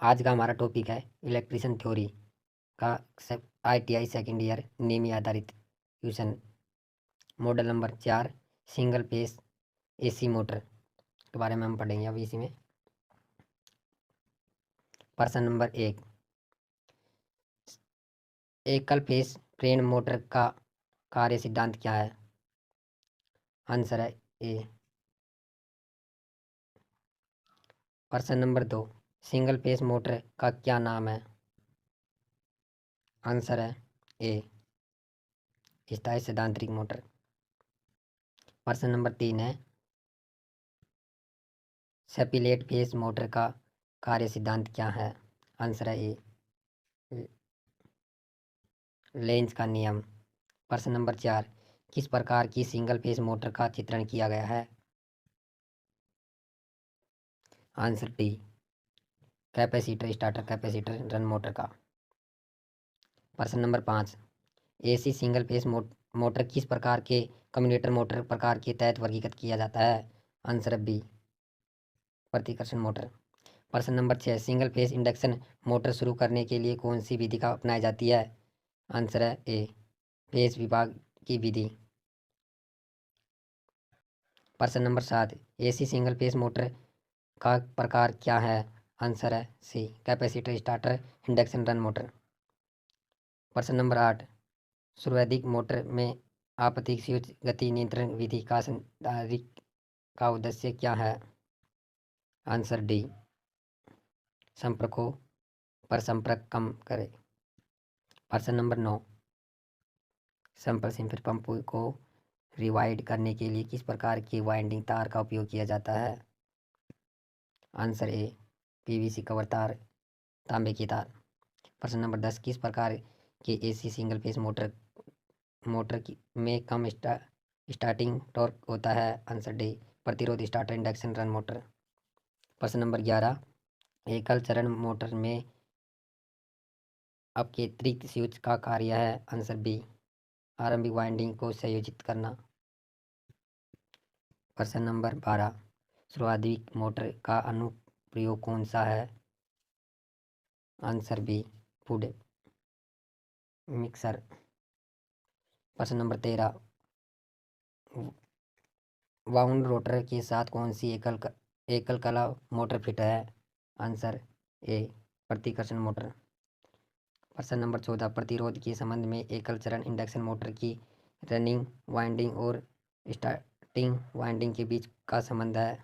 आज का हमारा टॉपिक है इलेक्ट्रिशियन थ्योरी का ITI सेकेंड ईयर नेमी आधारित tuition model number 4 single phase AC motor के बारे में हम पढ़ेंगे अभी इसी में। प्रश्न नंबर 1, एकल फेस ट्रेन मोटर का कार्य सिद्धांत क्या है? आंसर है ए। प्रश्न नंबर 2, सिंगल फेस मोटर का क्या नाम है? आंसर है ए, स्थायी सैद्धांतिक मोटर। प्रश्न नंबर 3 है, स्प्लिट फेस मोटर का कार्य सिद्धांत क्या है? आंसर है ए, लेंज का नियम। प्रश्न नंबर 4, किस प्रकार की सिंगल फेस मोटर का चित्रण किया गया है? Answer D, capacitor starter capacitor run motor का। प्रश्न number 5, AC single phase motor किस प्रकार के कम्यूटेटर मोटर प्रकार के तहत वर्गीकृत किया जाता है? आंसर बी, प्रतिकर्षण मोटर। प्रश्न number 6, single phase induction motor शुरू करने के लिए कौन सी विधि का अपनाई जाती है? आंसर है ए, फेस विभाग की विधि। प्रश्न नंबर 7, AC सिंगल फेस मोटर का प्रकार क्या है? आंसर है c, capacitor starter induction run motor. प्रश्न नंबर 8, सर्वाधिक मोटर में आपतित स्विच गति नियंत्रण विधि का संधारित्र का उद्देश्य क्या है? आंसर डी, संपर्कों पर संपर्क कम करे। प्रश्न नंबर 9, संपर पंप को रिवाइड करने के लिए किस प्रकार के वाइंडिंग तार का उपयोग किया जाता है? आंसर ए, PVC कवर तार, तांबे की तार। प्रश्न नंबर 10, किस प्रकार के AC सिंगल फेस मोटर में कम स्टार्टिंग टॉर्क होता है? आंसर डी, प्रतिरोध स्टार्टर इंडक्शन रन मोटर। प्रश्न नंबर 11, एकल चरण मोटर में अपकेंद्रित स्विच का कार्य है? आंसर बी, आरंभिक वाइंडिंग को संयोजित करना। प्रश्न नंबर 12, सर्वाधिक मोटर का अनुप्रयोग कौन सा है? Answer B, food mixer. प्रश्न नंबर 13, वाउंड रोटर के साथ कौन सी एकल कला मोटर फिट है? आंसर ए, प्रतिकर्षण मोटर। प्रश्न नंबर 14, प्रतिरोध के संबंध में एकल चरण इंडक्शन मोटर की रनिंग वाइंडिंग और स्टार्टिंग वाइंडिंग के बीच का संबंध है?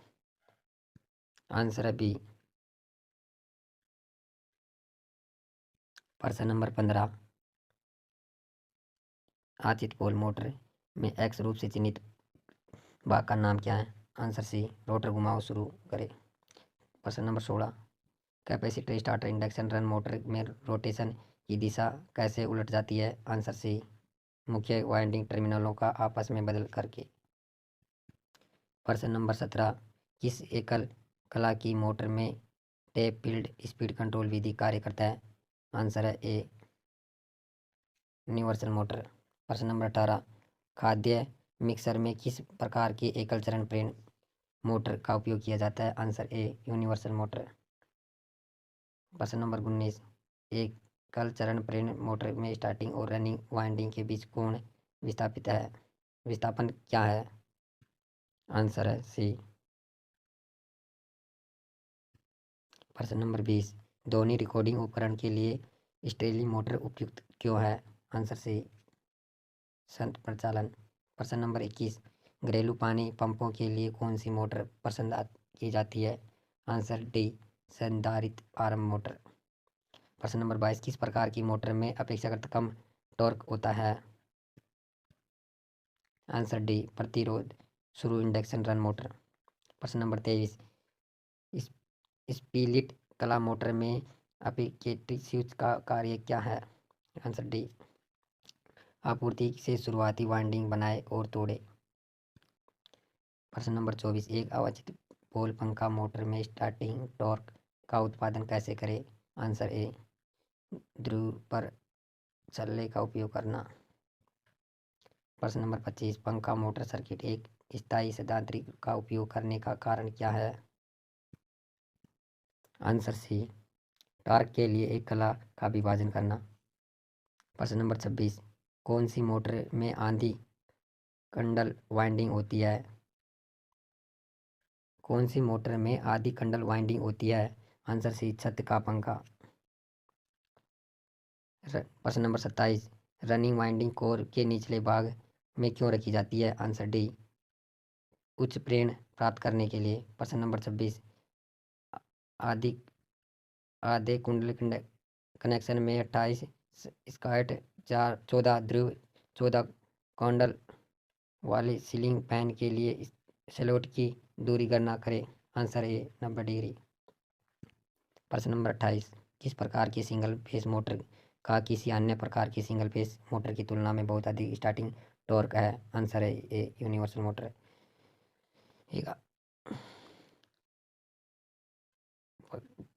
आंसर है बी। प्रश्न नंबर 15, आचित पोल मोटर में X रूप से चिन्हित भाग का नाम क्या है? आंसर सी, रोटर घुमाव शुरू करे। प्रश्न number 16, capacitor starter induction run motor में रोटेशन की दिशा कैसे उलट जाती है? आंसर सी, मुख्य वाइंडिंग टर्मिनलों का आपस में बदल करके। प्रश्न नंबर 17, किस एकल कला की मोटर में टैप फील्ड स्पीड कंट्रोल विधि कार्य करता है? आंसर है ए, यूनिवर्सल मोटर। प्रश्न नंबर 18, खाद्य मिक्सर में किस प्रकार की एकल चरण प्रेरण मोटर का उपयोग किया जाता है? आंसर ए, यूनिवर्सल मोटर। प्रश्न नंबर 19, एकल चरण प्रेरण मोटर में स्टार्टिंग और रनिंग वाइंडिंग के बीच कोण विस्थापन क्या है? आंसर है सी। प्रश्न नंबर 20, ध्वनि रिकॉर्डिंग उपकरण के लिए स्टेरलिंग मोटर उपयुक्त क्यों है? आंसर सी, संत प्रचालन। प्रश्न नंबर 21, घरेलू पानी पंपों के लिए कौन सी मोटर पसंद की जाती है? आंसर डी, संधारित्र आरंभ मोटर। प्रश्न नंबर 22, किस प्रकार की मोटर में अपेक्षाकृत कम टॉर्क होता है? आंसर डी, प्रतिरोध शुरू इंडक्शन रन मोटर। प्रश्न नंबर 23, स्पिलिट कला मोटर में अपेक्षित स्विच का कार्य क्या है? आंसर डी, आपूर्ति से शुरुआती वाइंडिंग बनाए और तोड़े। प्रश्न नंबर 24, एक अवांछित पोल पंखा मोटर में स्टार्टिंग टॉर्क का उत्पादन कैसे करें? आंसर ए, ध्रुव पर छल्ले का उपयोग करना। प्रश्न नंबर 25, पंखा मोटर सर्किट एक स्थायी सैद्धांतिक का उपयोग करने का कारण क्या है? आंसर सी, टॉर्क के लिए एक कला का विभाजन करना। प्रश्न नंबर 26, कौन सी मोटर में आधी कंडल वाइंडिंग होती है? कौन सी मोटर में आधी कंडल वाइंडिंग होती है? आंसर सी, छत का पंखा। प्रश्न नंबर 27, रनिंग वाइंडिंग कोर के निचले भाग में क्यों रखी जाती है? आंसर डी, उच्च प्रेरण प्राप्त करने के लिए। प्रश्न नंबर 26, आदि आधे कुंडल कनेक्शन में 28 स्कॉट 14 ध्रुव 14 कुंडल वाले सीलिंग फैन के लिए स्लॉट की दूरी गणना करें। Answer A, 90 degree. प्रश्न नंबर 28, किस प्रकार की सिंगल फेस मोटर का किसी अन्य प्रकार की सिंगल फेस मोटर की तुलना में बहुत अधिक स्टार्टिंग टॉर्क है? आंसर है a, universal motor.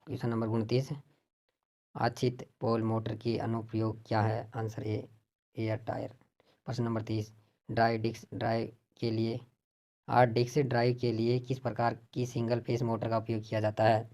Question number 29, आच्छित पोल मोटर की अनुप्रयोग क्या है? Answer a, air tyre. प्रश्न नंबर 30, ड्राई डिस्क ड्राइव के लिए 8 डिस्क ड्राइव के लिए किस प्रकार की सिंगल फेस मोटर का उपयोग किया जाता है?